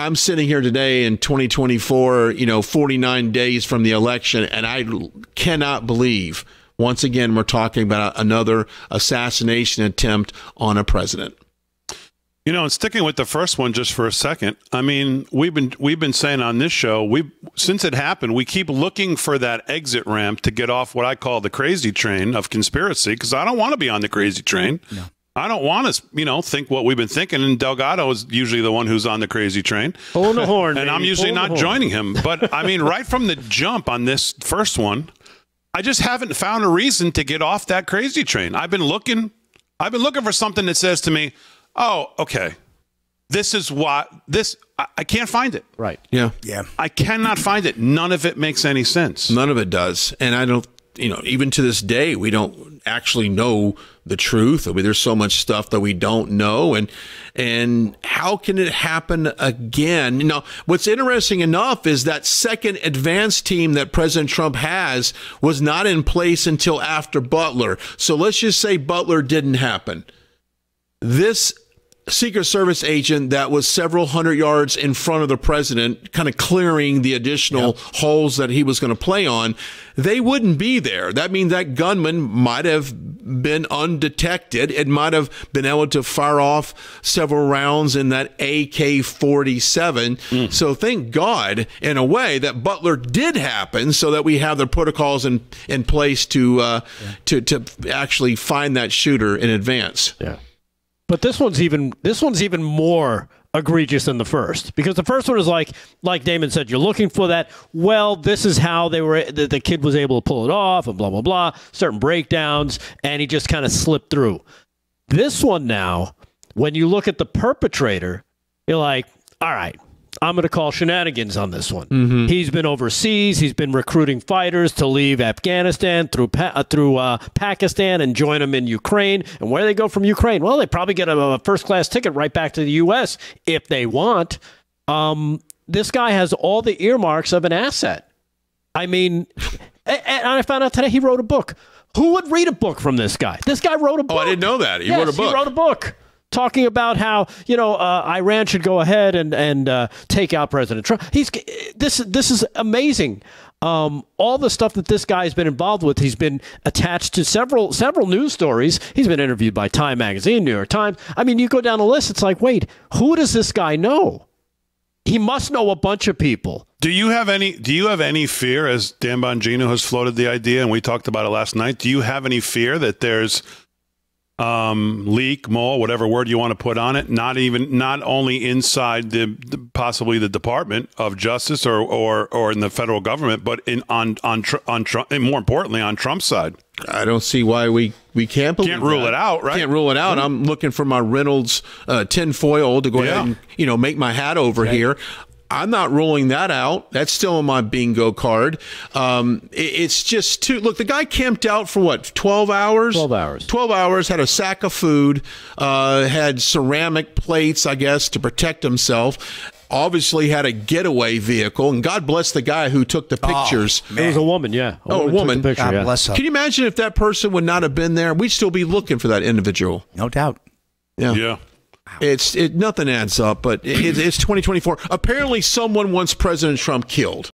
I'm sitting here today in 2024, 49 days from the election, and I cannot believe, once again, we're talking about another assassination attempt on a president. And sticking with the first one just for a second, I mean, we've been saying on this show, since it happened, we keep looking for that exit ramp to get off what I call the crazy train of conspiracy, because I don't want to be on the crazy train. No. I don't want to, think what we've been thinking. And Delgado is usually the one who's on the crazy train. Pulling the horn, and I'm usually not joining him. But I mean, right from the jump on this first one, I just haven't found a reason to get off that crazy train. I've been looking for something that says to me, oh, okay, this is what this. I can't find it. Right. Yeah. I cannot find it. None of it makes any sense. None of it does. And I don't, even to this day, we don't actually know the truth. I mean, there's so much stuff that we don't know. And how can it happen again? Now, what's interesting enough is that second advance team that President Trump has was not in place until after Butler. So let's just say Butler didn't happen. This Secret Service agent that was several hundred yards in front of the president, kind of clearing the additional holes that he was going to play on, they wouldn't be there. That means that gunman might have been undetected. It might have been able to fire off several rounds in that AK-47. So thank God, in a way, that Butler did happen, so that we have the protocols in place to actually find that shooter in advance. Yeah. But this one's even more egregious than the first, because the first one is like Damon said, you're looking for that. Well, this is how the kid was able to pull it off, and blah blah blah. Certain breakdowns, and he just kind of slipped through. This one now, when you look at the perpetrator, you're like, all right, I'm going to call shenanigans on this one. He's been overseas. He's been recruiting fighters to leave Afghanistan through Pakistan and join them in Ukraine. And where do they go from Ukraine? Well, they probably get a first-class ticket right back to the U.S. if they want. This guy has all the earmarks of an asset. I mean, and I found out today he wrote a book. Who would read a book from this guy? This guy wrote a book. Oh, I didn't know that. He wrote a book. He wrote a book. Talking about how Iran should go ahead and take out President Trump. This is amazing. All the stuff that this guy has been involved with. He's been attached to several news stories. He's been interviewed by Time Magazine, New York Times. I mean, you go down the list. It's like, wait, who does this guy know? He must know a bunch of people. Do you have any fear, as Dan Bongino has floated the idea, and we talked about it last night? Do you have any fear that there's leak, mole, whatever word you want to put on it, not only inside possibly the Department of Justice or in the federal government, but on Trump, and more importantly on Trump's side? I don't see why we can't believe rule it out, right? Can't rule it out. I'm looking for my Reynolds tinfoil to go ahead and make my hat over here. I'm not ruling that out. That's still on my bingo card. It's just too... Look, the guy camped out for what, 12 hours? 12 hours. 12 hours, had a sack of food, had ceramic plates, I guess, to protect himself. Obviously had a getaway vehicle, and God bless the guy who took the pictures. It was a woman, yeah. A woman. Took the picture, God bless her. Can you imagine if that person would not have been there? We'd still be looking for that individual. No doubt. Yeah. Nothing adds up, but it's 2024. Apparently, someone wants President Trump killed.